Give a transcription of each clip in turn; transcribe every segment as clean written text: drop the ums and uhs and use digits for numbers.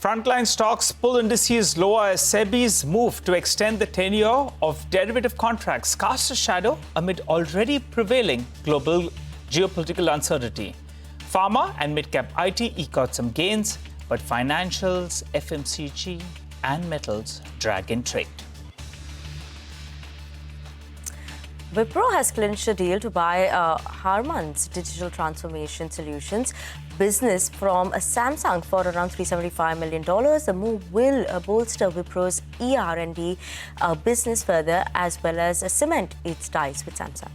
Frontline stocks pull indices lower as SEBI's move to extend the tenure of derivative contracts casts a shadow amid already prevailing global geopolitical uncertainty. Pharma and mid-cap IT eke out some gains, but financials, FMCG and metals drag in trade. Wipro has clinched a deal to buy Harman's digital transformation solutions business from Samsung for around $375 million. The move will bolster Wipro's ER&D business further, as well as cement its ties with Samsung.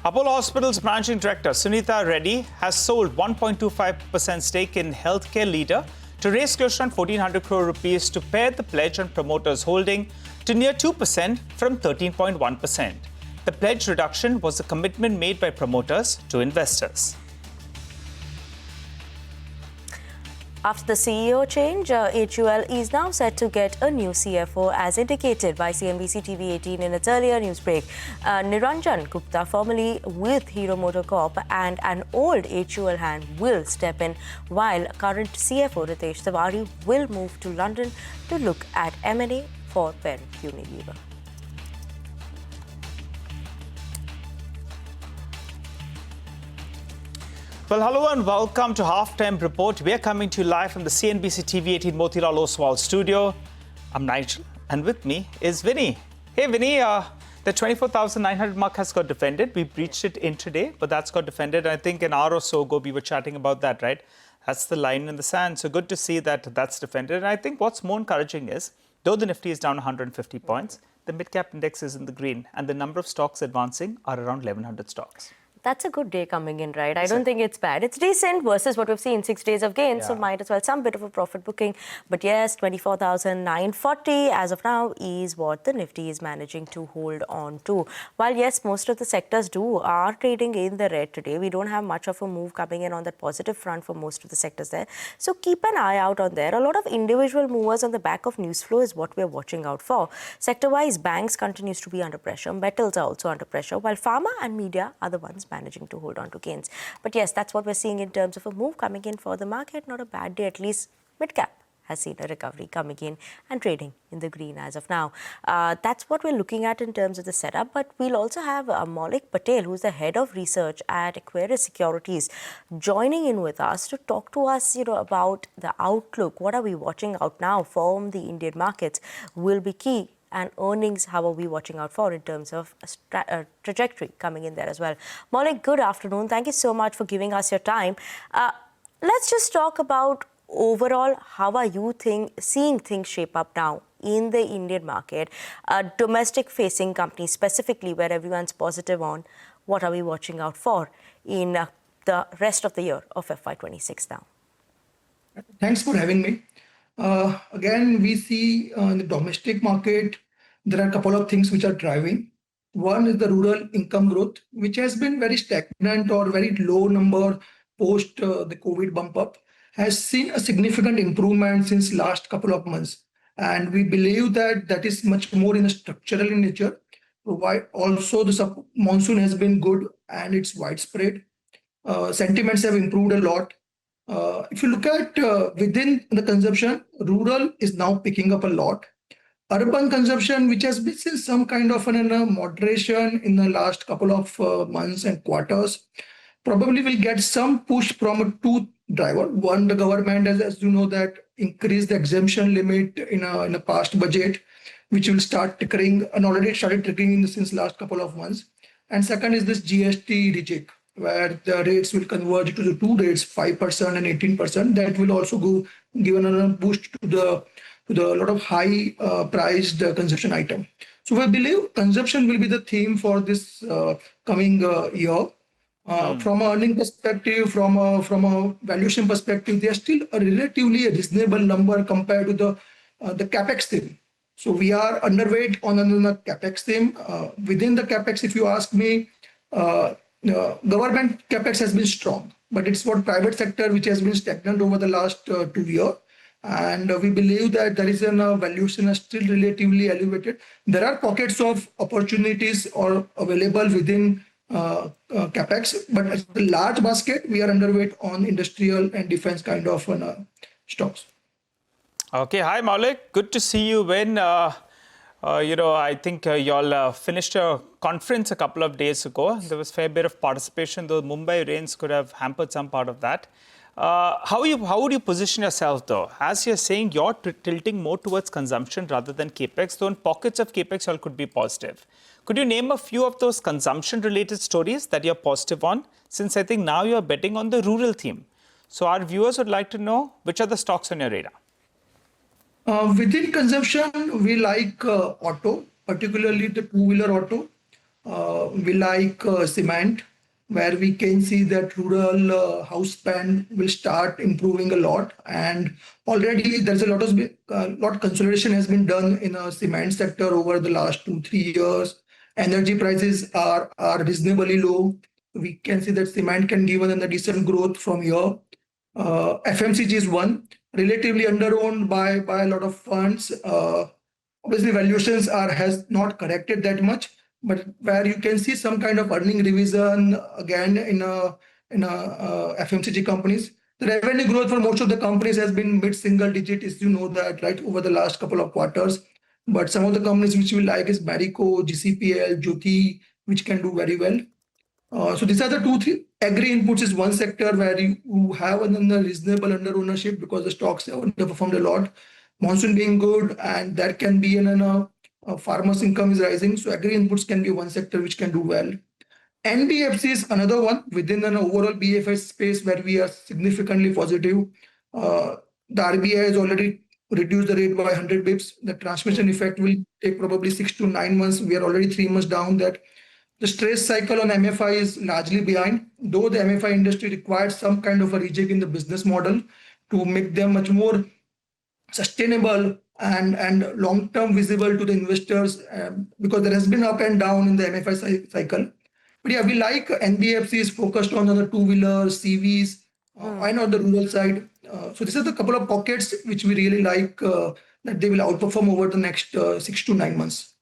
Apollo Hospitals Managing Director Sunita Reddy has sold 1.25% stake in healthcare leader to raise close to 1,400 crore rupees to pare the pledge on promoters' holding to near 2% from 13.1%. The pledge reduction was a commitment made by promoters to investors. After the CEO change, HUL is now set to get a new CFO, as indicated by CNBC-TV18 in its earlier news break. Niranjan Gupta, formerly with Hero MotoCorp and an old HUL hand, will step in, while current CFO Ritesh Tiwari will move to London to look at M&A for parent Unilever. Well, hello and welcome to Halftime Report. We are coming to you live from the CNBC-TV18 Motilal Oswal studio. I'm Nigel, and with me is Vinny. Hey, Vinny, the 24,900 mark has got defended. We breached it intraday, but that's got defended. I think an hour or so ago, we were chatting about that, right? That's the line in the sand. So good to see that that's defended. And I think what's more encouraging is, though the Nifty is down 150 points, the mid-cap index is in the green, and the number of stocks advancing are around 1,100 stocks. That's a good day coming in, right? I don't think it's bad. It's decent versus what we've seen, 6 days of gains, so might as well some bit of a profit booking. But yes, 24,940 as of now is what the Nifty is managing to hold on to. While yes, most of the sectors are trading in the red today. We don't have much of a move coming in on that positive front for most of the sectors there. So keep an eye out on there. A lot of individual movers on the back of news flow is what we're watching out for. Sector-wise, banks continues to be under pressure. Metals are also under pressure, while pharma and media are the ones managing to hold on to gains. But yes, that's what we're seeing in terms of a move coming in for the market. Not a bad day, at least mid-cap has seen a recovery coming in and trading in the green as of now. That's what we're looking at in terms of the setup. But we'll also have Maulik Patel, who's the head of research at Aquarius Securities, joining in with us to talk to us, about the outlook. What are we watching out now from the Indian markets will be key. And earnings, how are we watching out for in terms of trajectory coming in there as well? Maulik, good afternoon. Thank you so much for giving us your time. Let's just talk about overall, how are you seeing things shape up now in the Indian market? Domestic-facing companies specifically, where everyone's positive on, what are we watching out for in the rest of the year of FY26 now? Thanks for having me. Again, we see in the domestic market, there are a couple of things which are driving. One is the rural income growth, which has been very stagnant or very low number post the COVID bump up, has seen a significant improvement since last couple of months. And we believe that that is much more in a structural in nature. Also, the monsoon has been good and it's widespread. Sentiments have improved a lot. If you look at within the consumption, rural is now picking up a lot. Urban consumption, which has been seen some kind of moderation in the last couple of months and quarters, probably will get some push from two drivers. One, the government has, as you know, that increased the exemption limit in a past budget, which will start trickling and already started trickling since last couple of months. And second is this GST rejig, where the rates will converge to the two rates, 5% and 18%. That will also give another boost to the lot of high priced consumption item. So we believe consumption will be the theme for this coming year. From an earning perspective, from a valuation perspective, they are still a relatively reasonable number compared to the capex theme. So we are underweight on the capex theme. Within the capex, if you ask me, government capex has been strong, but it's for private sector which has been stagnant over the last 2 years. And we believe that there is a valuation is still relatively elevated. There are pockets of opportunities or available within capex, but as a large basket, we are underweight on industrial and defense kind of stocks. Okay, hi Maulik. Good to see you. I think y'all finished a conference a couple of days ago. There was a fair bit of participation, though Mumbai rains could have hampered some part of that. How would you position yourself, though? As you're saying, you're tilting more towards consumption rather than capex, though in pockets of capex, y'all could be positive. Could you name a few of those consumption-related stories that you're positive on? Since I think now you're betting on the rural theme. So our viewers would like to know which are the stocks on your radar. Within consumption, we like auto, particularly the two-wheeler auto. We like cement, where we can see that rural house spend will start improving a lot. And already there's a lot consolidation has been done in the cement sector over the last 2-3 years. Energy prices are reasonably low. We can see that cement can give us a decent growth from here. FMCG is one, relatively under-owned by a lot of funds. Obviously, valuations has not corrected that much, but where you can see some kind of earning revision again in FMCG companies. The revenue growth for most of the companies has been mid-single digit, as you know that, right, over the last couple of quarters. But some of the companies which we like is Marico, GCPL, Jyoti, which can do very well. So these are the 2-3. Agri inputs is one sector where you have a reasonable under ownership because the stocks have underperformed a lot. Monsoon being good, and that can be farmers' income is rising. So agri inputs can be one sector which can do well. NBFC is another one within an overall BFS space where we are significantly positive. The RBI has already reduced the rate by 100 bips. The transmission effect will take probably 6 to 9 months. We are already 3 months down that. The stress cycle on MFI is largely behind, though the MFI industry requires some kind of a rejig in the business model to make them much more sustainable and long-term visible to the investors because there has been up and down in the MFI cycle. But yeah, we like NBFCs focused on the two-wheelers, CVs, why not the rural side? So this is a couple of pockets which we really like that they will outperform over the next 6 to 9 months.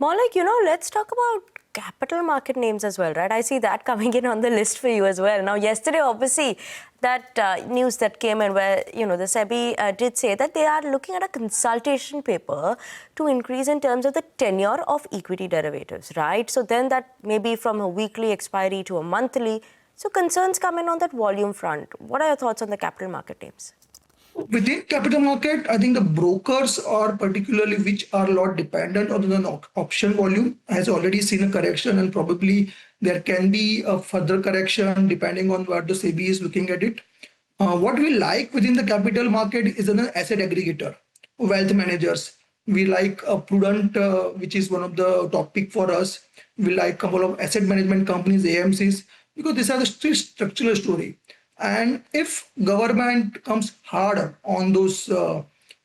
Maulik, let's talk about capital market names as well, right? I see that coming in on the list for you as well. Now, yesterday, obviously, that news that came in where, the SEBI did say that they are looking at a consultation paper to increase in terms of the tenure of equity derivatives, right? So then that may be from a weekly expiry to a monthly. So concerns come in on that volume front. What are your thoughts on the capital market names? Within capital market, I think the brokers are particularly which are a lot dependent on the option volume has already seen a correction, and probably there can be a further correction depending on what the SEBI is looking at it. What we like within the capital market is an asset aggregator, wealth managers. We like a Prudent, which is one of the top pick for us. We like a couple of asset management companies, AMCs, because these are the structural story. And if government comes hard on those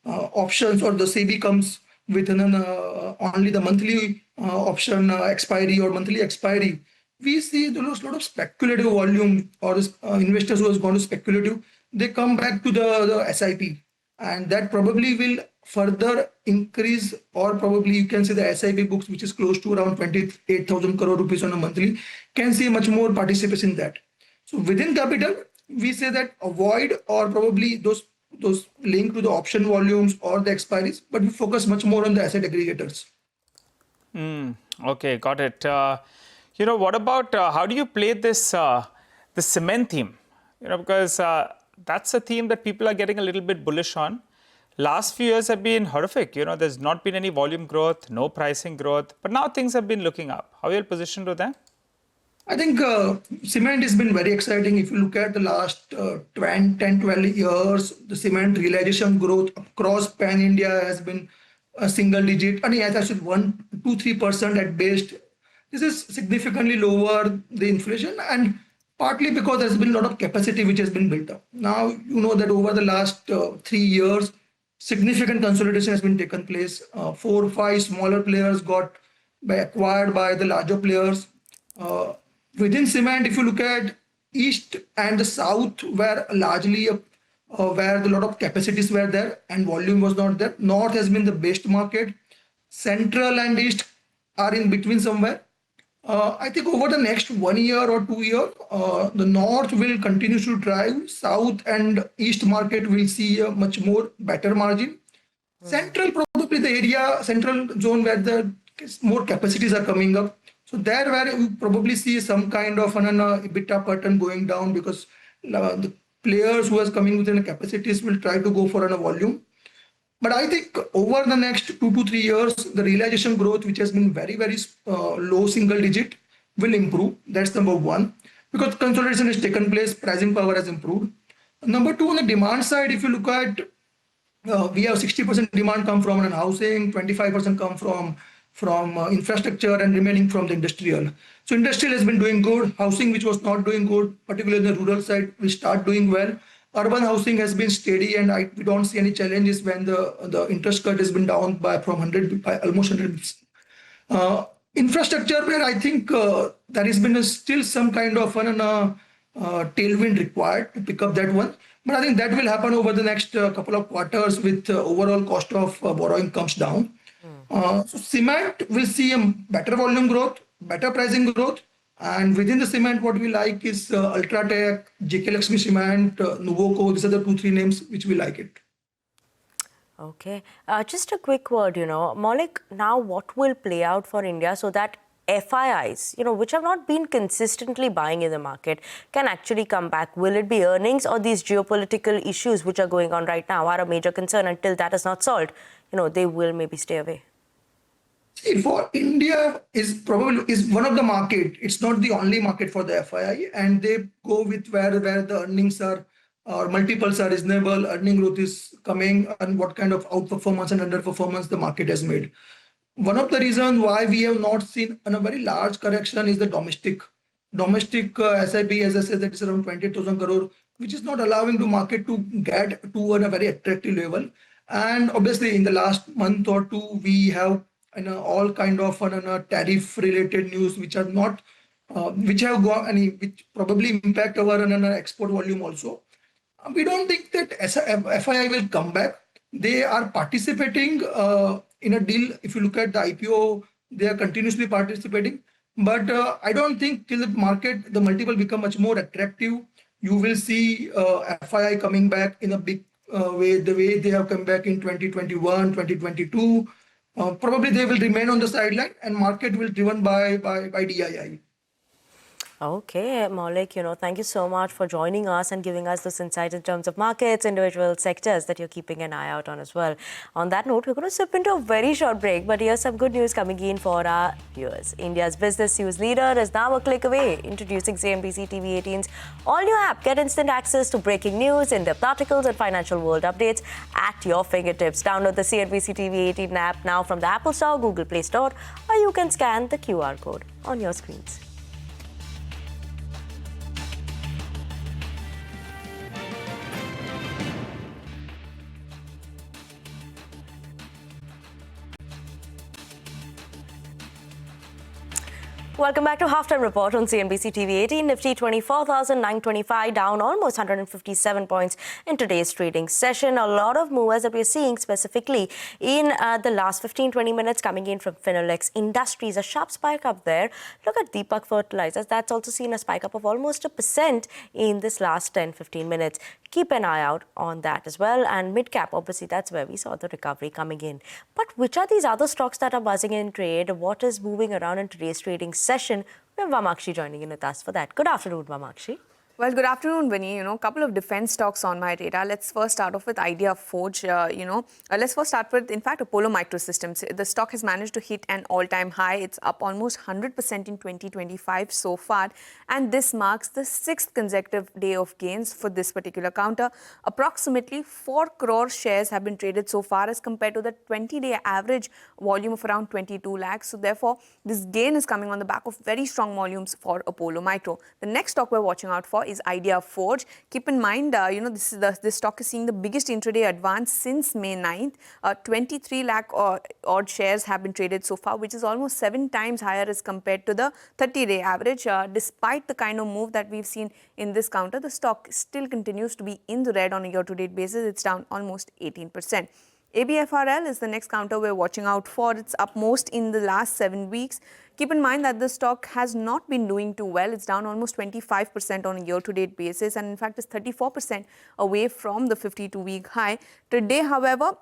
options, or the SEBI comes with only the monthly option expiry or monthly expiry, we see there's a lot of speculative volume, or investors who has gone to speculative, they come back to the SIP, and that probably will further increase, or probably you can say the SIP books, which is close to around 28,000 crore rupees on a monthly, can see much more participation in that. So within capital, we say that avoid or probably those linked to the option volumes or the expiries, but we focus much more on the asset aggregators. Okay, got it. What about how do you play this the cement theme? Because that's a theme that people are getting a little bit bullish on. Last few years have been horrific. There's not been any volume growth, no pricing growth, but now things have been looking up. How are you positioned with that? I think cement has been very exciting. If you look at the last 10, 12 years, the cement realization growth across pan-India has been a single digit. I mean, as I said, 1-2-3% at best. This is significantly lower the inflation, and partly because there's been a lot of capacity which has been built up. Now, you know that over the last 3 years, significant consolidation has been taken place. 4 or 5 smaller players got acquired by the larger players. Within cement, if you look at east and the south, were largely where a lot of capacities were there and volume was not there. North has been the best market. Central and east are in between somewhere. I think over the next 1 year or 2 years, the north will continue to drive. South and east market will see a much more better margin. Central probably the area, central zone where the more capacities are coming up. So there where we probably see some kind of an EBITDA pattern going down because the players who are coming within the capacities will try to go for a volume. But I think over the next 2 to 3 years, the realization growth, which has been very low single digit, will improve. That's number one. Because consolidation has taken place, pricing power has improved. Number two, on the demand side, if you look at, we have 60% demand come from housing, 25% come from infrastructure, and remaining from the industrial. So industrial has been doing good. Housing, which was not doing good, particularly on the rural side, will start doing well. Urban housing has been steady, and we don't see any challenges when the interest cut has been down by from 100 by almost 100 bps. Infrastructure, where I think there has been still some kind of tailwind required to pick up that one. But I think that will happen over the next couple of quarters with overall cost of borrowing comes down. So cement will see a better volume growth, better pricing growth. And within the cement, what we like is Ultratech, JK Lakshmi Cement, Nuvoco. These are the 2-3 names which we like it. Okay. Just a quick word, Maulik, now what will play out for India so that FIIs, which have not been consistently buying in the market, can actually come back? Will it be earnings, or these geopolitical issues which are going on right now are a major concern? Until that is not solved, they will maybe stay away. See, for India is one of the market. It's not the only market for the FII, and they go with where the earnings are or multiples are reasonable, earning growth is coming, and what kind of outperformance and underperformance the market has made. One of the reasons why we have not seen a very large correction is the domestic SIP, as I said, that is around 20,000 crore, which is not allowing the market to get to a very attractive level. And obviously, in the last month or two, we have all kind of tariff-related news which are not, which have gone, which probably impact our export volume also. We don't think that FII will come back. They are participating in a deal. If you look at the IPO, they are continuously participating. But I don't think till the multiple become much more attractive, you will see FII coming back in a big way, the way they have come back in 2021, 2022. Probably they will remain on the sideline, and market will be driven by DII. Okay, Maulik, thank you so much for joining us and giving us this insight in terms of markets, individual sectors that you're keeping an eye out on as well. On that note, we're going to slip into a very short break, but here's some good news coming in for our viewers. India's business news leader is now a click away, introducing CNBC TV18's all-new app. Get instant access to breaking news, in-depth articles, and financial world updates at your fingertips. Download the CNBC TV18 app now from the Apple Store, Google Play Store, or you can scan the QR code on your screens. Welcome back to Halftime Report on CNBC TV18. Nifty 24,925, down almost 157 points in today's trading session. A lot of movers that we're seeing specifically in the last 15-20 minutes coming in from Finolex Industries. A sharp spike up there. Look at Deepak Fertilizers. That's also seen a spike up of almost 1% in this last 10-15 minutes. Keep an eye out on that as well. And mid-cap, obviously, that's where we saw the recovery coming in. But which are these other stocks that are buzzing in trade? What is moving around in today's trading session? We have Vamakshi joining in with us for that. Good afternoon, Vamakshi. Well, good afternoon, Vinny. A couple of defense stocks on my radar. Let's first start off with Idea Forge. Let's first start with, in fact, Apollo Microsystems. The stock has managed to hit an all-time high. It's up almost 100% in 2025 so far. And this marks the 6th consecutive day of gains for this particular counter. Approximately 4 crore shares have been traded so far as compared to the 20-day average volume of around 22 lakhs. So therefore, this gain is coming on the back of very strong volumes for Apollo Micro. The next stock we're watching out for is Idea Forge. Keep in mind, this stock is seeing the biggest intraday advance since May 9th. 23 lakh odd shares have been traded so far, which is almost 7 times higher as compared to the 30-day average. Despite the kind of move that we've seen in this counter, the stock still continues to be in the red on a year-to-date basis. It's down almost 18%. ABFRL is the next counter we're watching out for. It's up most in the last 7 weeks. Keep in mind that the stock has not been doing too well. It's down almost 25% on a year-to-date basis, and in fact is 34% away from the 52-week high. Today, however,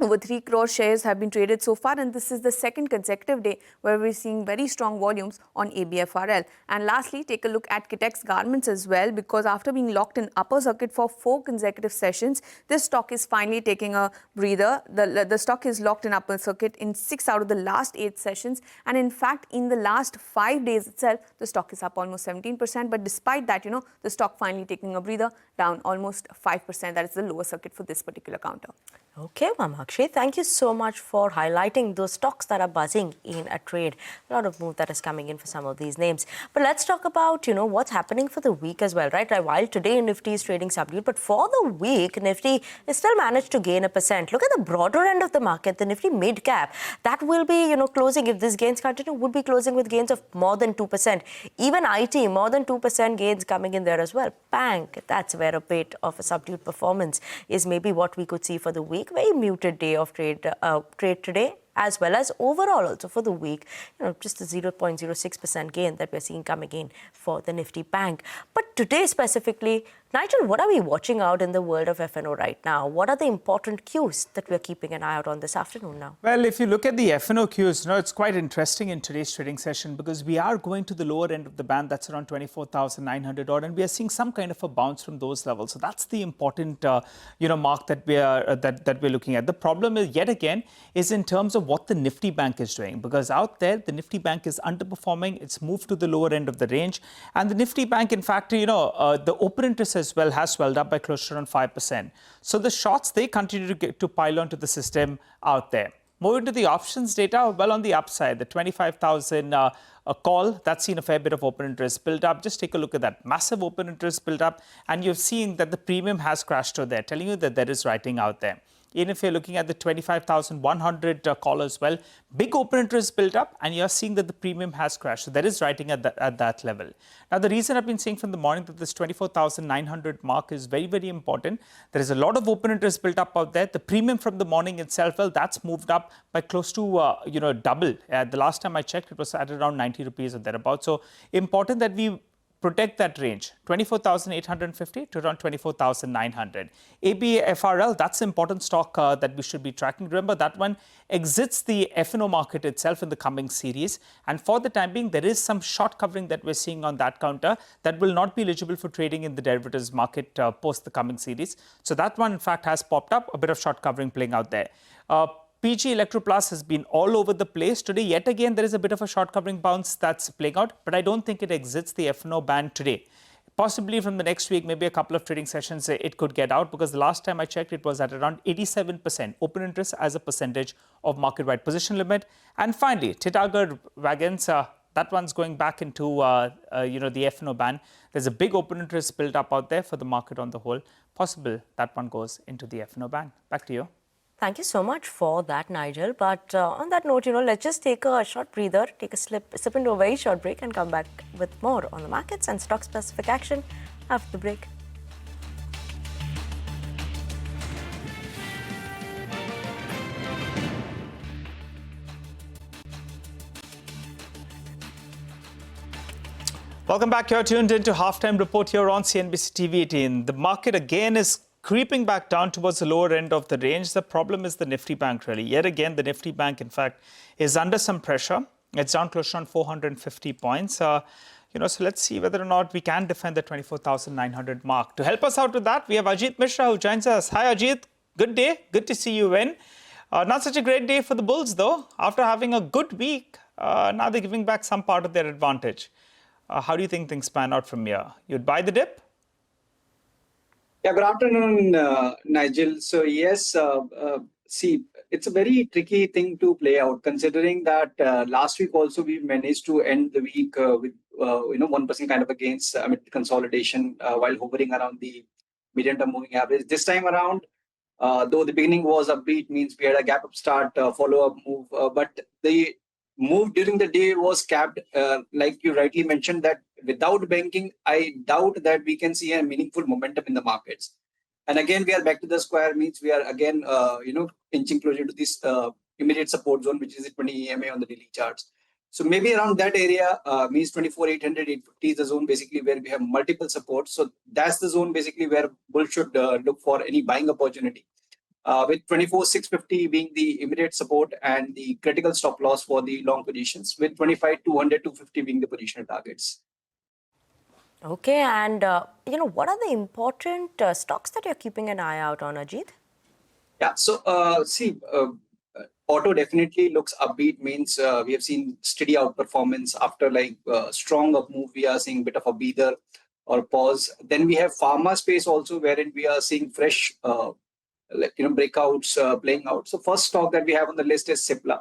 over 3 crore shares have been traded so far, and this is the second consecutive day where we're seeing very strong volumes on ABFRL. And lastly, take a look at Kitex Garments as well, because after being locked in upper circuit for 4 consecutive sessions, this stock is finally taking a breather. The stock is locked in upper circuit in 6 out of the last 8 sessions, and in fact, in the last 5 days itself, the stock is up almost 17%. But despite that, the stock finally taking a breather, down almost 5%. That is the lower circuit for this particular counter. Okay, Akshay, thank you so much for highlighting those stocks that are buzzing in a trade. A lot of move that is coming in for some of these names. But let's talk about, what's happening for the week as well, right? While today Nifty is trading subdued, but for the week, Nifty is still managed to gain 1%. Look at the broader end of the market, the Nifty mid cap. That will be, closing, if these gains continue, would be closing with gains of more than 2%. Even IT, more than 2% gains coming in there as well. Bank, that's where a bit of a subdued performance is maybe what we could see for the week. Very muted day of trade today, as well as overall also for the week, just a 0.06% gain that we're seeing coming in for the Nifty Bank. But today specifically, Nigel, what are we watching out in the world of F&O right now? What are the important cues that we're keeping an eye out on this afternoon now? Well, if you look at the F&O cues, it's quite interesting in today's trading session because we are going to the lower end of the band. That's around 24,900 odd, and we are seeing some kind of a bounce from those levels. So that's the important, mark that we are that we're looking at. The problem is yet again is in terms of what the Nifty Bank is doing, because out there the Nifty Bank is underperforming. It's moved to the lower end of the range, and the Nifty Bank, in fact, the open interest as well has swelled up by close to around 5%. So the shorts, they continue to pile onto the system out there. Moving to the options data, well on the upside, the 25,000 call, that's seen a fair bit of open interest build up. Just take a look at that massive open interest build up, and you've seen that the premium has crashed to there, telling you that there is writing out there. Even if you're looking at the 25,100 call as well, big open interest built up, and you're seeing that the premium has crashed. So there is writing at that level. Now, the reason I've been saying from the morning that this 24,900 mark is very, very important. There is a lot of open interest built up out there. The premium from the morning itself, well, that's moved up by close to, double. The last time I checked, it was at around 90 rupees or thereabouts. So important that we protect that range, 24,850 to around 24,900. ABFRL, that's an important stock that we should be tracking. Remember, that one exits the F&O market itself in the coming series. And for the time being, there is some short covering that we're seeing on that counter that will not be eligible for trading in the derivatives market post the coming series. So that one, in fact, has popped up, a bit of short covering playing out there. PG Electroplast has been all over the place. Today, yet again, there is a bit of a short covering bounce that's playing out, but I don't think it exits the F&O band today. Possibly from the next week, maybe a couple of trading sessions, it could get out, because the last time I checked, it was at around 87% open interest as a percentage of market-wide position limit. And finally, Titagarh Wagons, that one's going back into the F&O band. There's a big open interest built up out there for the market on the whole. Possible that one goes into the F&O band. Back to you. Thank you so much for that, Nigel. But on that note, let's just take a short breather, take a sip into a very short break, and come back with more on the markets and stock-specific action after the break. Welcome back. You're tuned into Halftime Report here on CNBC-TV18. The market again is creeping back down towards the lower end of the range. The problem is the Nifty Bank, really. Yet again, the Nifty Bank, in fact, is under some pressure. It's down close to around 450 points. So let's see whether or not we can defend the 24,900 mark. To help us out with that, we have Ajit Mishra who joins us. Hi, Ajit. Good day. Good to see you win. Not such a great day for the Bulls, though. After having a good week, now they're giving back some part of their advantage. How do you think things pan out from here? You'd buy the dip? Yeah, good afternoon, Nigel. So yes, see, it's a very tricky thing to play out, considering that last week also we managed to end the week with 1% kind of a gains amid consolidation while hovering around the medium-term moving average. This time around, though the beginning was upbeat, means we had a gap up start, follow-up move, but the move during the day was capped, like you rightly mentioned, that without banking, I doubt that we can see a meaningful momentum in the markets. And again, we are back to the square, means we are again, inching closer to this immediate support zone, which is the 20 EMA on the daily charts. So maybe around that area, means 24,800, 850 is the zone basically where we have multiple supports. So that's the zone basically where bull should look for any buying opportunity. With 24,650 being the immediate support and the critical stop loss for the long positions, with 25,200, 250 being the positional targets. Okay, and what are the important stocks that you're keeping an eye out on, Ajit? Yeah, so auto definitely looks upbeat, means we have seen steady outperformance after like strong up move. We are seeing a bit of a breather or pause. Then we have pharma space also, wherein we are seeing fresh breakouts playing out. So first stock that we have on the list is Cipla.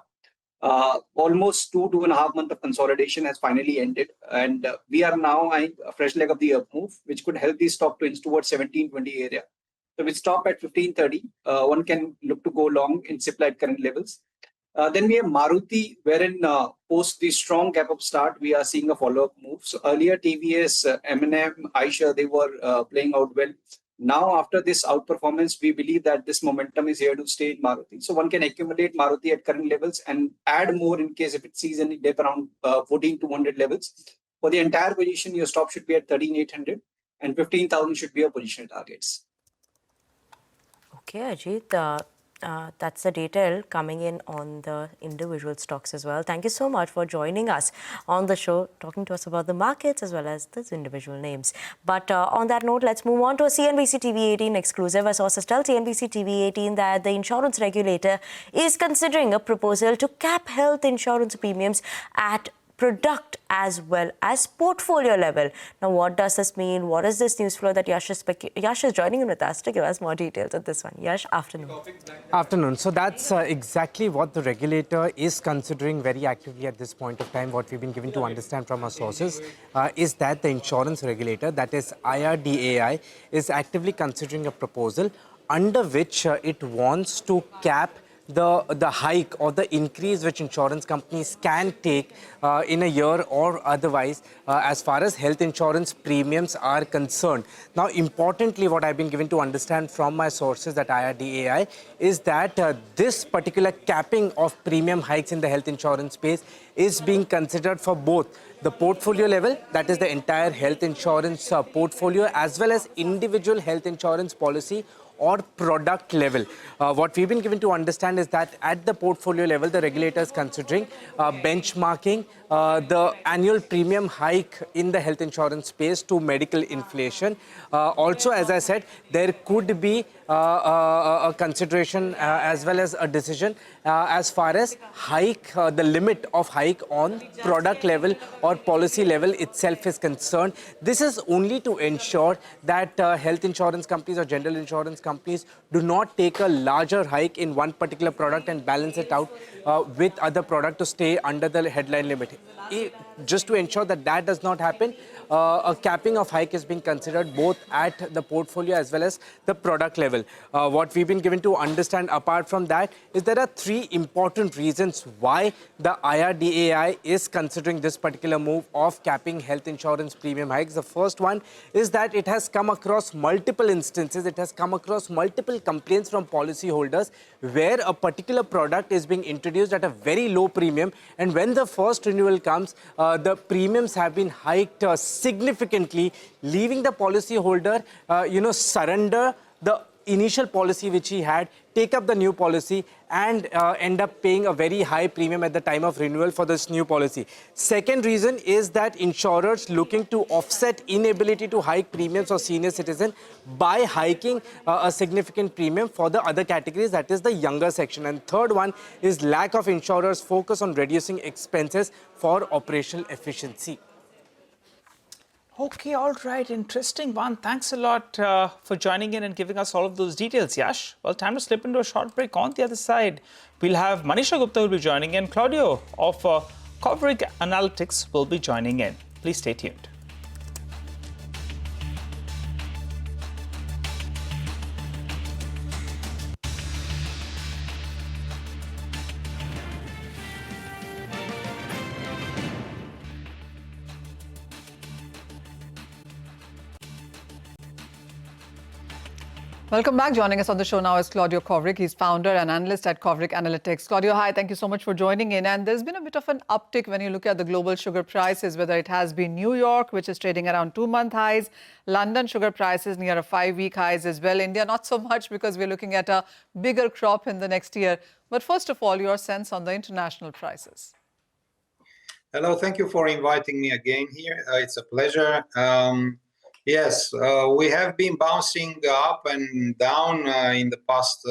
Almost 2.5 months of consolidation has finally ended, and we are now eyeing a fresh leg of the up move, which could help the stock to inch towards 1720 area. So we stop at 1530. One can look to go long in Cipla at current levels. Then we have Maruti, wherein post the strong gap up start, we are seeing a follow-up move. So earlier TVS, M&M, Aisha, they were playing out well. Now, after this outperformance, we believe that this momentum is here to stay in Maruti. So one can accumulate Maruti at current levels and add more in case if it sees any dip around 14,200 levels. For the entire position, your stop should be at 13,800 and 15,000 should be your positional targets. Okay, Ajit, that's the detail coming in on the individual stocks as well. Thank you so much for joining us on the show, talking to us about the markets as well as these individual names. But on that note, let's move on to a CNBC TV18 exclusive. A sources tell CNBC TV18 that the insurance regulator is considering a proposal to cap health insurance premiums at product as well as portfolio level. Now, what does this mean? What is this news flow that Yash is joining in with us to give us more details on this one? Yash, afternoon. Afternoon. So that's exactly what the regulator is considering very actively at this point of time. What we've been given to understand from our sources is that the insurance regulator, that is IRDAI, is actively considering a proposal under which it wants to cap the hike or the increase which insurance companies can take in a year or otherwise as far as health insurance premiums are concerned. Now, importantly, what I've been given to understand from my sources at IRDAI is that this particular capping of premium hikes in the health insurance space is being considered for both the portfolio level, that is the entire health insurance portfolio, as well as individual health insurance policy or product level. What we've been given to understand is that at the portfolio level, the regulator is considering benchmarking the annual premium hike in the health insurance space to medical inflation. Also, as I said, there could be a consideration as well as a decision as far as hike, the limit of hike on product level or policy level itself is concerned. This is only to ensure that health insurance companies or general insurance companies do not take a larger hike in one particular product and balance it out with other product to stay under the headline limit. Just to ensure that that does not happen, a capping of hike is being considered both at the portfolio as well as the product level. What we've been given to understand apart from that is there are three important reasons why the IRDAI is considering this particular move of capping health insurance premium hikes. The first one is that it has come across multiple instances, it has come across multiple complaints from policyholders where a particular product is being introduced at a very low premium, and when the first renewal comes, the premiums have been hiked significantly, leaving the policyholder, surrender the initial policy which he had, take up the new policy and end up paying a very high premium at the time of renewal for this new policy. Second reason is that insurers looking to offset inability to hike premiums for senior citizen by hiking a significant premium for the other categories, that is the younger section. And third one is lack of insurers' focus on reducing expenses for operational efficiency. Okay, all right. Interesting one. Thanks a lot for joining in and giving us all of those details, Yash. Well, time to slip into a short break. On the other side, we'll have Manisha Gupta will be joining in. Claudio of Kovrig Analytics will be joining in. Please stay tuned. Welcome back. Joining us on the show now is Claudio Kovrig. He's founder and analyst at Kovrig Analytics. Claudio, hi. Thank you so much for joining in. And there's been a bit of an uptick when you look at the global sugar prices, whether it has been New York, which is trading around 2-month highs, London sugar prices near a 5-week highs as well. India, not so much because we're looking at a bigger crop in the next year. But first of all, your sense on the international prices. Hello, thank you for inviting me again here. It's a pleasure. Yes, we have been bouncing up and down in the past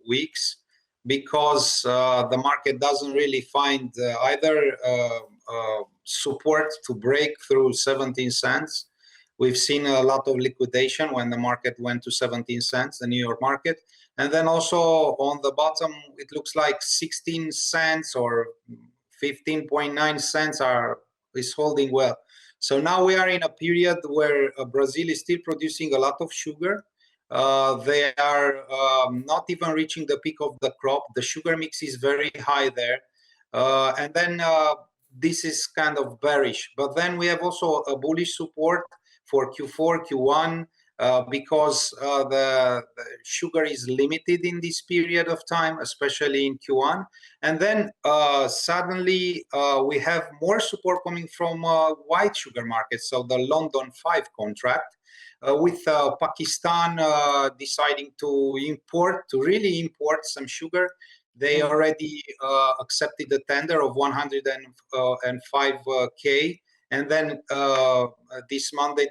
weeks because the market doesn't really find either support to break through 17 cents. We've seen a lot of liquidation when the market went to 17 cents, the New York market. And then also on the bottom, it looks like 16 cents or 15.9 cents is holding well. So now we are in a period where Brazil is still producing a lot of sugar. They are not even reaching the peak of the crop. The sugar mix is very high there. And then this is kind of bearish. But then we have also a bullish support for Q4, Q1, because the sugar is limited in this period of time, especially in Q1. And then suddenly we have more support coming from white sugar markets, so the London 5 contract, with Pakistan deciding to really import some sugar. They already accepted the tender of 105K. And then this Monday,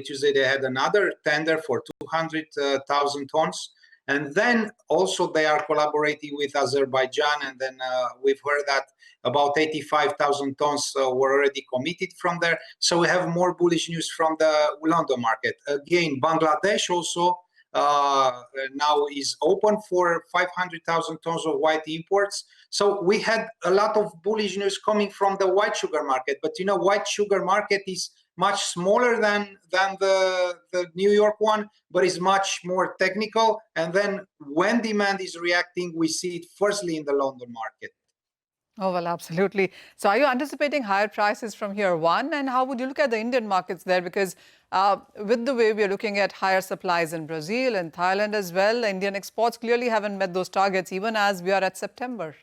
Tuesday, they had another tender for 200,000 tons. And then also they are collaborating with Azerbaijan. And then we've heard that about 85,000 tons were already committed from there. So we have more bullish news from the London market. Again, Bangladesh also now is open for 500,000 tons of white imports. So we had a lot of bullish news coming from the white sugar market. But you know, white sugar market is much smaller than the New York one, but is much more technical. And then when demand is reacting, we see it firstly in the London market. Oh, well, absolutely. So are you anticipating higher prices from here, one? And how would you look at the Indian markets there? Because with the way we're looking at higher supplies in Brazil and Thailand as well, Indian exports clearly haven't met those targets, even as we are at September.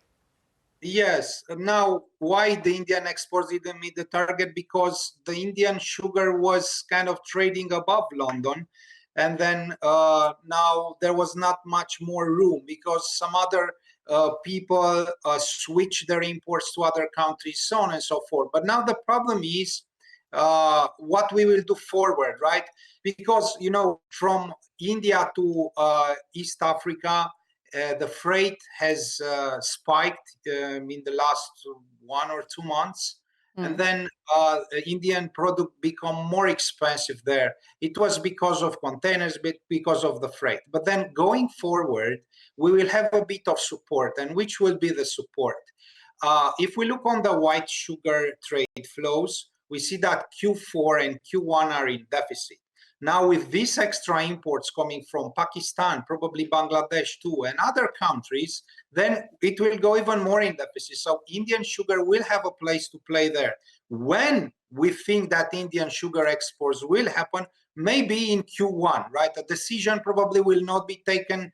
Yes. Now, why the Indian exports didn't meet the target? Because the Indian sugar was kind of trading above London. And then now there was not much more room because some other people switch their imports to other countries, so on and so forth. But now the problem is what we will do forward, right? Because, you know, from India to East Africa, the freight has spiked in the last 1 or 2 months. And then Indian product become more expensive there. It was because of containers, but because of the freight. But then going forward, we will have a bit of support. And which will be the support? If we look on the white sugar trade flows, we see that Q4 and Q1 are in deficit. Now, with these extra imports coming from Pakistan, probably Bangladesh too, and other countries, then it will go even more in deficit. So Indian sugar will have a place to play there. When we think that Indian sugar exports will happen, maybe in Q1, right? A decision probably will not be taken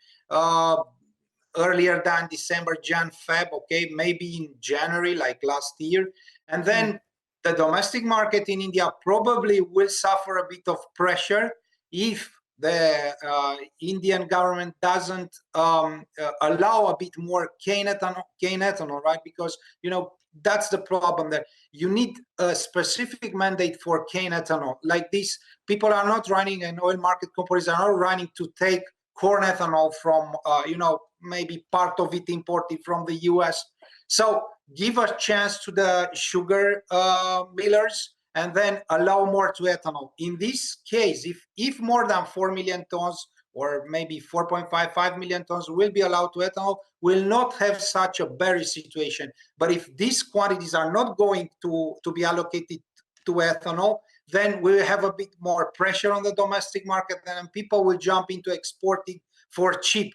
earlier than December, Jan, Feb, okay? Maybe in January, like last year. And then the domestic market in India probably will suffer a bit of pressure if the Indian government doesn't allow a bit more cane ethanol, right? Because, you know, that's the problem there. You need a specific mandate for cane ethanol. Like this, people are not running, and oil market companies are not running to take corn ethanol from, you know, maybe part of it imported from the US. So give a chance to the sugar millers and then allow more to ethanol. In this case, if more than 4 million tons or maybe 4.55 million tons will be allowed to ethanol, will not have such a bearish situation. But if these quantities are not going to be allocated to ethanol, then we will have a bit more pressure on the domestic market, and people will jump into exporting for cheap.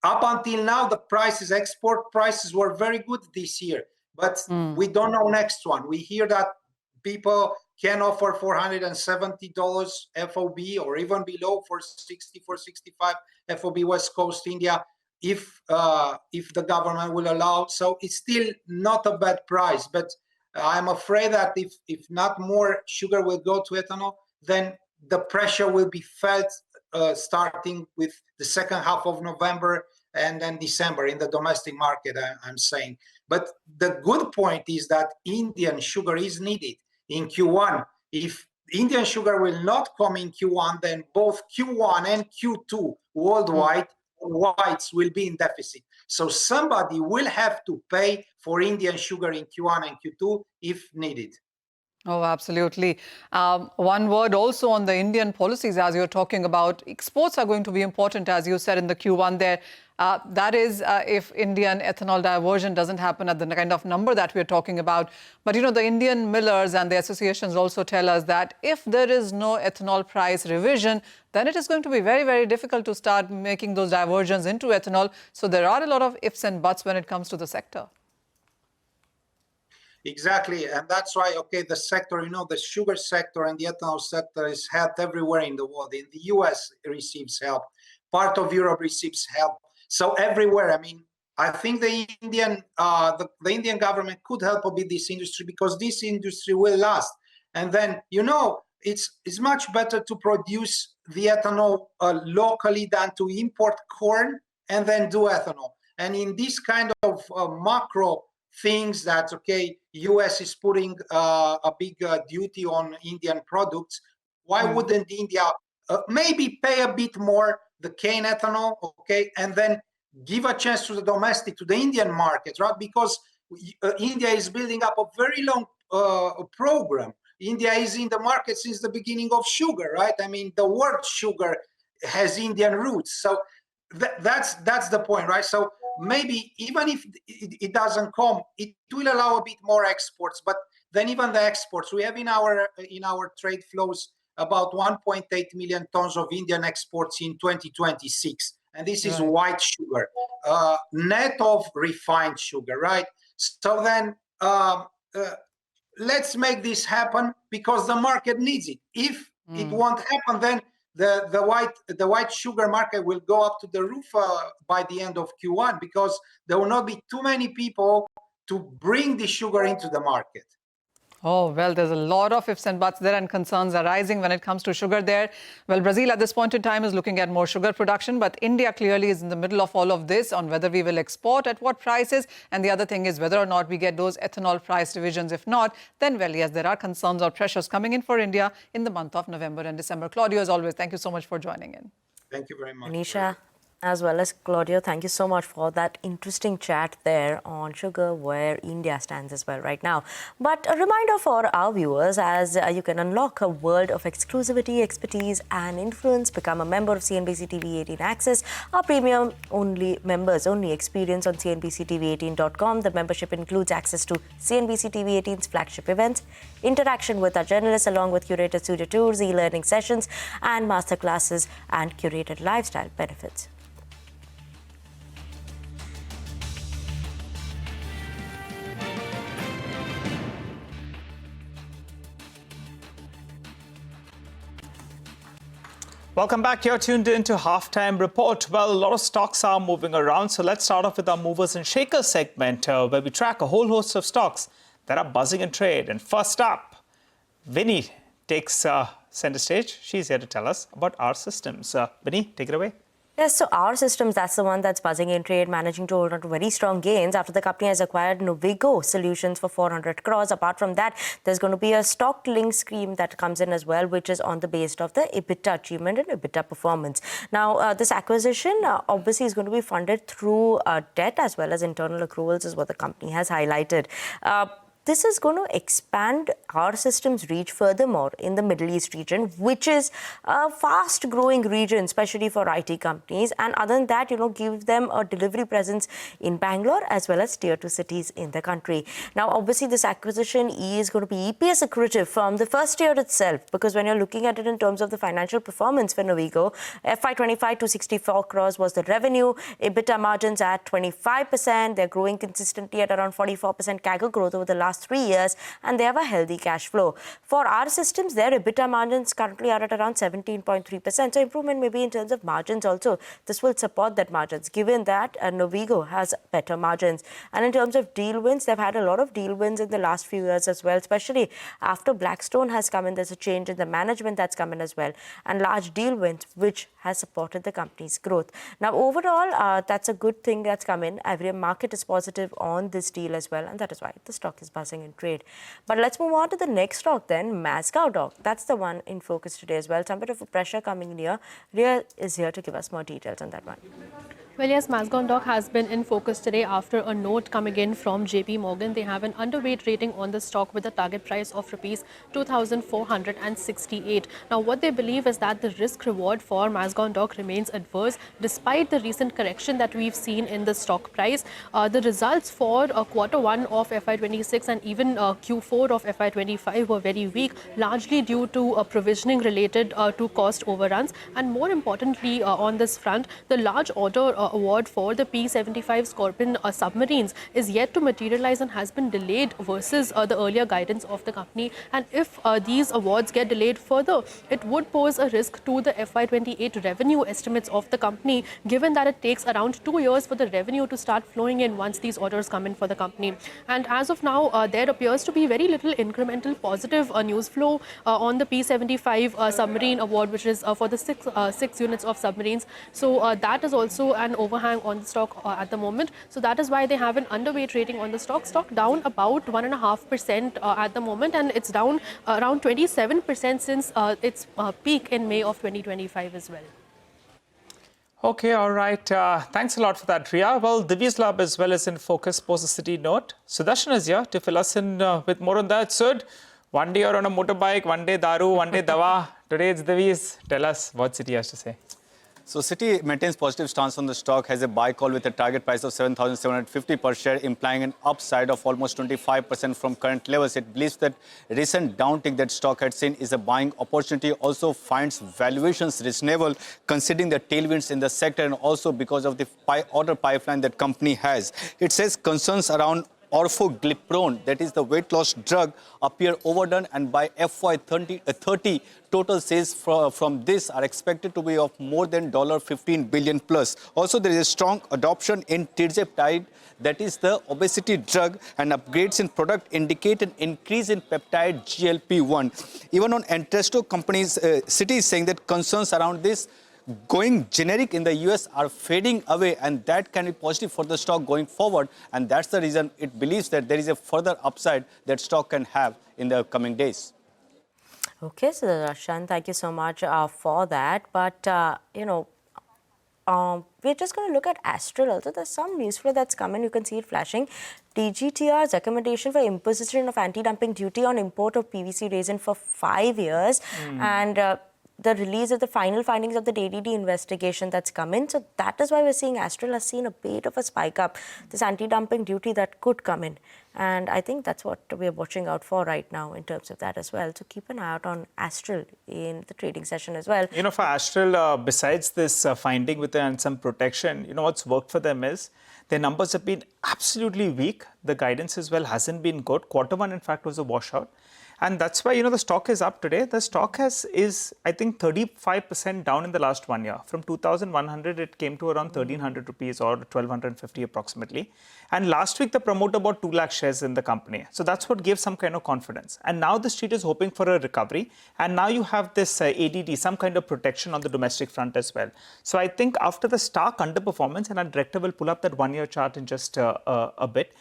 Up until now, the prices, export prices, were very good this year, but we don't know next one. We hear that people can offer $470 FOB or even below for 65 FOB West Coast India if the government will allow. So it's still not a bad price, but I'm afraid that if not more sugar will go to ethanol, then the pressure will be felt starting with the second half of November and then December in the domestic market, I'm saying. But the good point is that Indian sugar is needed in Q1. If Indian sugar will not come in Q1, then both Q1 and Q2 worldwide whites will be in deficit. So somebody will have to pay for Indian sugar in Q1 and Q2 if needed. Oh, absolutely. One word also on the Indian policies, as you're talking about, exports are going to be important, as you said in the Q1 there. That is, if Indian ethanol diversion doesn't happen at the kind of number that we're talking about. But, you know, the Indian millers and the associations also tell us that if there is no ethanol price revision, then it is going to be very, very difficult to start making those diversions into ethanol. So there are a lot of ifs and buts when it comes to the sector. Exactly, and that's why, okay, the sector, you know, the sugar sector and the ethanol sector is helped everywhere in the world. In the US, it receives help. Part of Europe receives help. So everywhere, I mean, I think the Indian government could help a bit this industry because this industry will last. And then, you know, it's much better to produce the ethanol locally than to import corn and then do ethanol. And in this kind of macro things that, okay, US is putting a big duty on Indian products, why wouldn't India maybe pay a bit more the cane ethanol, okay, and then give a chance to the domestic, to the Indian market, right? Because India is building up a very long program. India is in the market since the beginning of sugar, right? I mean, the word sugar has Indian roots. So that's the point, right? So maybe even if it doesn't come, it will allow a bit more exports. But then even the exports, we have in our trade flows about 1.8 million tons of Indian exports in 2026. And this is white sugar, net of refined sugar, right? So then let's make this happen because the market needs it. If it won't happen, then the white sugar market will go up to the roof by the end of Q1 because there will not be too many people to bring the sugar into the market. Oh, well, there's a lot of ifs and buts there and concerns arising when it comes to sugar there. Well, Brazil at this point in time is looking at more sugar production, but India clearly is in the middle of all of this on whether we will export at what prices. And the other thing is whether or not we get those ethanol price revisions. If not, then, well, yes, there are concerns or pressures coming in for India in the month of November and December. Claudio, as always, thank you so much for joining in. Thank you very much. Anisha, as well as Claudio, thank you so much for that interesting chat there on sugar, where India stands as well right now. But a reminder for our viewers, as you can unlock a world of exclusivity, expertise and influence, become a member of CNBC-TV18 Access, our premium members only experience on CNBC-TV18.com. The membership includes access to CNBC-TV18's flagship events, interaction with our journalists along with curated studio tours, e-learning sessions and masterclasses and curated lifestyle benefits. Welcome back. You're tuned into Halftime Report. Well, a lot of stocks are moving around. So let's start off with our movers and shakers segment, where we track a whole host of stocks that are buzzing in trade. And first up, Vinny takes center stage. She's here to tell us about our systems. Vinny, take it away. Yes, so our systems, that's the one that's buzzing in trade, managing to hold on to very strong gains after the company has acquired Novigo Solutions for 400 crores. Apart from that, there's going to be a stock link scheme that comes in as well, which is on the base of the EBITDA achievement and EBITDA performance. Now, this acquisition obviously is going to be funded through debt as well as internal accruals, is what the company has highlighted. This is going to expand our system's reach furthermore in the Middle East region, which is a fast-growing region, especially for IT companies. And other than that, give them a delivery presence in Bangalore as well as tier 2 cities in the country. Now, obviously, this acquisition is going to be EPS accretive from the first year itself, because when you're looking at it in terms of the financial performance for Novigo, FY25 to 64 crores was the revenue, EBITDA margins at 25%. They're growing consistently at around 44% CAGR growth over the last last 3 years, and they have a healthy cash flow. For our systems, their EBITDA margins currently are at around 17.3%. So improvement maybe in terms of margins also. This will support that margins, given that Novigo has better margins. And in terms of deal wins, they've had a lot of deal wins in the last few years as well, especially after Blackstone has come in. There's a change in the management that's come in as well, and large deal wins, which has supported the company's growth. Now, overall, that's a good thing that's come in. Every market is positive on this deal as well, and that is why the stock is buzzing in trade. But let's move on to the next stock then, Mazgaon. That's the one in focus today as well. Some bit of a pressure coming in here. Ria is here to give us more details on that one. Well, yes, Mazgaon has been in focus today after a note coming in from JP Morgan. They have an underweight rating on the stock with a target price of rupees 2,468. Now, what they believe is that the risk reward for Mazgaon remains adverse despite the recent correction that we've seen in the stock price. The results for Q1 of FY26 and even Q4 of FY25 were very weak, largely due to provisioning related to cost overruns. And more importantly, on this front, the large order award for the P-75 Scorpion submarines is yet to materialize and has been delayed versus the earlier guidance of the company. And if these awards get delayed further, it would pose a risk to the FY28 revenue estimates of the company, given that it takes around 2 years for the revenue to start flowing in once these orders come in for the company. And as of now, there appears to be very little incremental positive news flow on the P-75 submarine award, which is for the six units of submarines. So that is also an overhang on the stock at the moment. So that is why they have an underweight rating on the stock. Stock down about 1.5% at the moment, and it's down around 27% since its peak in May of 2025 as well. Okay, all right. Thanks a lot for that, Ria. Well, Divya's Lab as well is in focus post the city note. Sudarshan is here to fill us in with more on that. Sud, one day you're on a motorbike, one day daru, one day dawa. Today it's Divya's. Tell us what Citi has to say. So Citi maintains positive stance on the stock, has a buy call with a target price of 7,750 per share, implying an upside of almost 25% from current levels. It believes that recent downtick that stock had seen is a buying opportunity, also finds valuations reasonable considering the tailwinds in the sector and also because of the order pipeline that company has. It says concerns around orforglipron, that is the weight loss drug, appear overdone, and by FY30, total sales from this are expected to be of more than $15 billion plus. Also, there is a strong adoption in tirzepatide, that is the obesity drug, and upgrades in product indicate an increase in peptide GLP-1. Even on Entresto companies, Citi is saying that concerns around this going generic in the US are fading away, and that can be positive for the stock going forward, and that's the reason it believes that there is a further upside that stock can have in the coming days. Okay, so Darshan, thank you so much for that. But, we're just going to look at Astral also. There's some news flow that's coming. You can see it flashing. DGTR's recommendation for imposition of anti-dumping duty on import of PVC resin for 5 years. And the release of the final findings of the DDD investigation that's come in. So that is why we're seeing Astral has seen a bit of a spike up, this anti-dumping duty that could come in. And I think that's what we're watching out for right now in terms of that as well. So keep an eye out on Astral in the trading session as well. You know, for Astral, besides this finding with and some protection, you know, what's worked for them is their numbers have been absolutely weak. The guidance as well hasn't been good. Q1, in fact, was a washout. And that's why, you know, the stock is up today. The stock is, I think, 35% down in the last 1 year. From 2,100, it came to around 1,300 rupees or 1,250 approximately. And last week, the promoter bought 2 lakh shares in the company. So that's what gave some kind of confidence. And now the street is hoping for a recovery. And now you have this ADD, some kind of protection on the domestic front as well. So I think after the stark underperformance, and our director will pull up that 1 year chart in just a bit,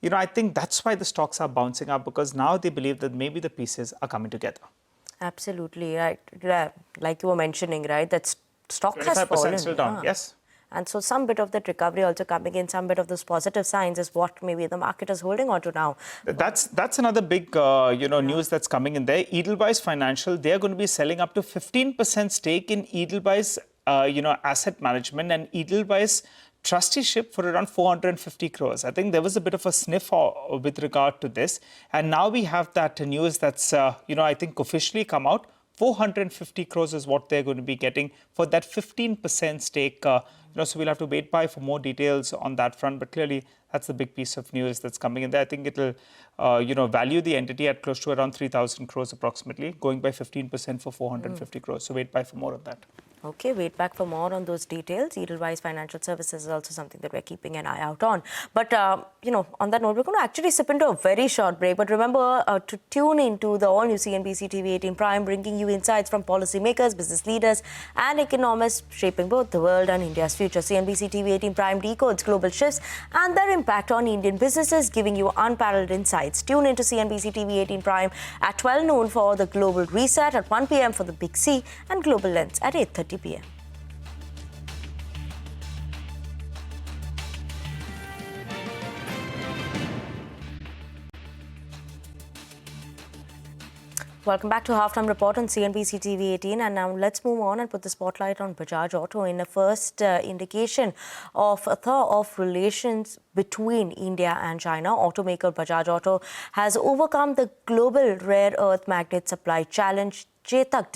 you know, I think that's why the stocks are bouncing up, because now they believe that maybe the pieces are coming together. Absolutely, right. Like you were mentioning, right, that stock has fallen. Still down, yes. And so some bit of that recovery also coming in, some bit of those positive signs is what maybe the market is holding on to now. That's another big, news that's coming in there. Edelweiss Financial, they're going to be selling up to 15% stake in Edelweiss, asset management, and Edelweiss trusteeship for around 450 crores. I think there was a bit of a sniff with regard to this. And now we have that news that's, I think officially come out. 450 crores is what they're going to be getting for that 15% stake. So we'll have to wait by for more details on that front. But clearly, that's the big piece of news that's coming in there. I think it'll, value the entity at close to around 3,000 crores approximately, going by 15% for 450 crores. So wait by for more of that. Okay, wait back for more on those details. Edelweiss Financial Services is also something that we're keeping an eye out on. But, on that note, we're going to actually slip into a very short break. But remember to tune into the all-new CNBC TV18 Prime, bringing you insights from policymakers, business leaders and economists shaping both the world and India's future. CNBC TV18 Prime decodes global shifts and their impact on Indian businesses, giving you unparalleled insights. Tune into CNBC TV18 Prime at 12 noon for the Global Reset, at 1 p.m. for the Big C, and Global Lens at 8:30 p.m. Welcome back to Halftime Report on CNBC TV18. And now let's move on and put the spotlight on Bajaj Auto in a first indication of a thaw of relations between India and China. Automaker Bajaj Auto has overcome the global rare earth magnet supply challenge. Chetak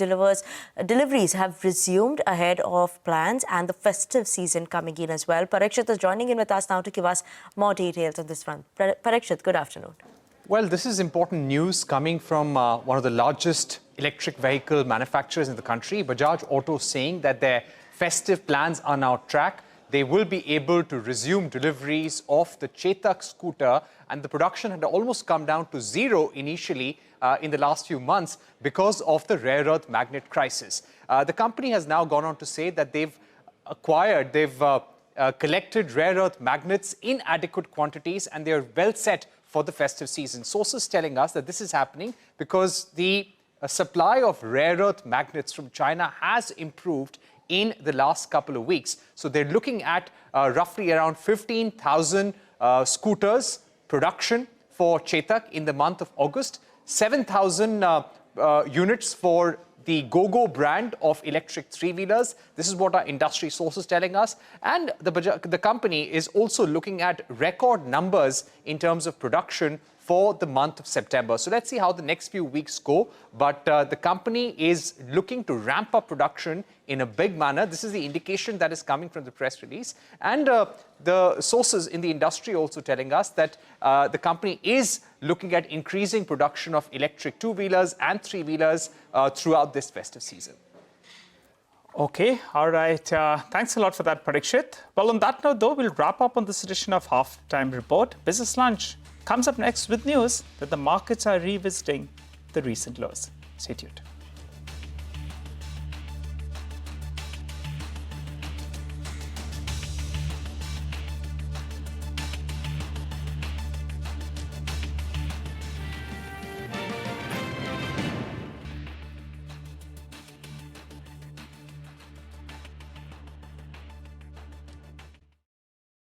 deliveries have resumed ahead of plans and the festive season coming in as well. Parikshit is joining in with us now to give us more details on this front. Parikshit, good afternoon. Well, this is important news coming from one of the largest electric vehicle manufacturers in the country, Bajaj Auto, saying that their festive plans are now on track. They will be able to resume deliveries of the Chetak scooter, and the production had almost come down to zero initially in the last few months because of the rare earth magnet crisis. The company has now gone on to say that they've collected rare earth magnets in adequate quantities and they're well set for the festive season. Sources telling us that this is happening because the supply of rare earth magnets from China has improved in the last couple of weeks. So they're looking at roughly around 15,000 scooters production for Chetak in the month of August, 7,000 units for the GoGo brand of electric three-wheelers. This is what our industry sources telling us. And the company is also looking at record numbers in terms of production for the month of September. So let's see how the next few weeks go. But the company is looking to ramp up production in a big manner. This is the indication that is coming from the press release. And the sources in the industry also telling us that the company is looking at increasing production of electric two-wheelers and three-wheelers throughout this festive season. Okay, all right. Thanks a lot for that, Parikshit. Well, on that note, though, we'll wrap up on this edition of Halftime Report. Business Lunch comes up next with news that the markets are revisiting the recent lows. Stay tuned.